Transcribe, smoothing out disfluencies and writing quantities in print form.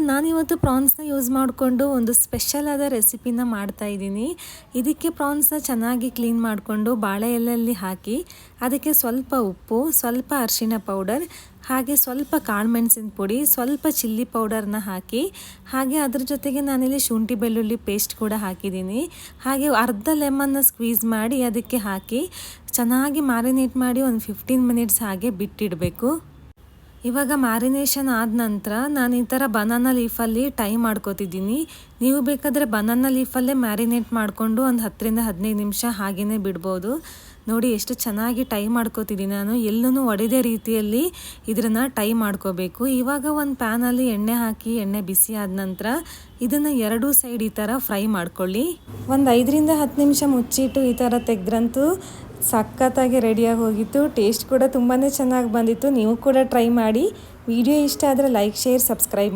ನಾನಿವತ್ತು ಪ್ರಾನ್ಸ್ನ ಯೂಸ್ ಮಾಡಿಕೊಂಡು ಒಂದು ಸ್ಪೆಷಲ್ ಆದ ರೆಸಿಪಿನ ಮಾಡ್ತಾಯಿದ್ದೀನಿ. ಇದಕ್ಕೆ ಪ್ರಾನ್ಸ್ನ ಚೆನ್ನಾಗಿ ಕ್ಲೀನ್ ಮಾಡಿಕೊಂಡು ಬಾಳೆ ಎಲೆಯಲ್ಲಿ ಹಾಕಿ ಅದಕ್ಕೆ ಸ್ವಲ್ಪ ಉಪ್ಪು, ಸ್ವಲ್ಪ ಅರಿಶಿಣ ಪೌಡರ್, ಹಾಗೆ ಸ್ವಲ್ಪ ಕಾಳುಮೆಣಸಿನ ಪುಡಿ, ಸ್ವಲ್ಪ ಚಿಲ್ಲಿ ಪೌಡರ್ನ ಹಾಕಿ, ಹಾಗೆ ಅದ್ರ ಜೊತೆಗೆ ನಾನಿಲ್ಲಿ ಶುಂಠಿ ಬೆಳ್ಳುಳ್ಳಿ ಪೇಸ್ಟ್ ಕೂಡ ಹಾಕಿದ್ದೀನಿ. ಹಾಗೆ ಅರ್ಧ ಲೆಮನ್ನ ಸ್ಕ್ವೀಸ್ ಮಾಡಿ ಅದಕ್ಕೆ ಹಾಕಿ ಚೆನ್ನಾಗಿ ಮ್ಯಾರಿನೇಟ್ ಮಾಡಿ ಒಂದು 15 ಮಿನಿಟ್ಸ್ ಹಾಗೆ ಬಿಟ್ಟಿಡಬೇಕು. ಇವಾಗ ಮ್ಯಾರಿನೇಷನ್ ಆದ ನಂತರ ನಾನು ಈ ಥರ ಬನಾನಾ ಲೀಫಲ್ಲಿ ಟೈ ಮಾಡ್ಕೋತಿದ್ದೀನಿ. ನೀವು ಬೇಕಾದರೆ ಬನಾನಾ ಲೀಫಲ್ಲೇ ಮ್ಯಾರಿನೇಟ್ ಮಾಡಿಕೊಂಡು ಒಂದು 10ರಿಂದ 15 ನಿಮಿಷ ಹಾಗೆಯೇ ಬಿಡ್ಬೋದು. ನೋಡಿ ಎಷ್ಟು ಚೆನ್ನಾಗಿ ಟೈ ಮಾಡ್ಕೋತಿದ್ದೀನಿ ನಾನು, ಎಲ್ಲೂ ಒಡೆದೇ ರೀತಿಯಲ್ಲಿ ಇದನ್ನು ಟೈ ಮಾಡ್ಕೋಬೇಕು. ಇವಾಗ ಒಂದು ಪ್ಯಾನಲ್ಲಿ ಎಣ್ಣೆ ಹಾಕಿ ಎಣ್ಣೆ ಬಿಸಿ ಆದ ನಂತರ ಇದನ್ನು ಎರಡೂ ಸೈಡ್ ಈ ಥರ ಫ್ರೈ ಮಾಡ್ಕೊಳ್ಳಿ. ಒಂದು 5ರಿಂದ 10 ನಿಮಿಷ ಮುಚ್ಚಿಟ್ಟು ಈ ಥರ ತೆಗೆದ್ರಂತೂ ಸಖತ್ತಾಗಿ ರೆಡಿಯಾಗಿ ಹೋಗಿತ್ತು. ಟೇಸ್ಟ್ ಕೂಡ ತುಂಬಾ ಚೆನ್ನಾಗಿ ಬಂದಿತ್ತು. ನೀವು ಕೂಡ ಟ್ರೈ ಮಾಡಿ. ವಿಡಿಯೋ ಇಷ್ಟ ಆದರೆ ಲೈಕ್, ಶೇರ್, ಸಬ್ಸ್ಕ್ರೈಬ್ ಮಾಡಿ.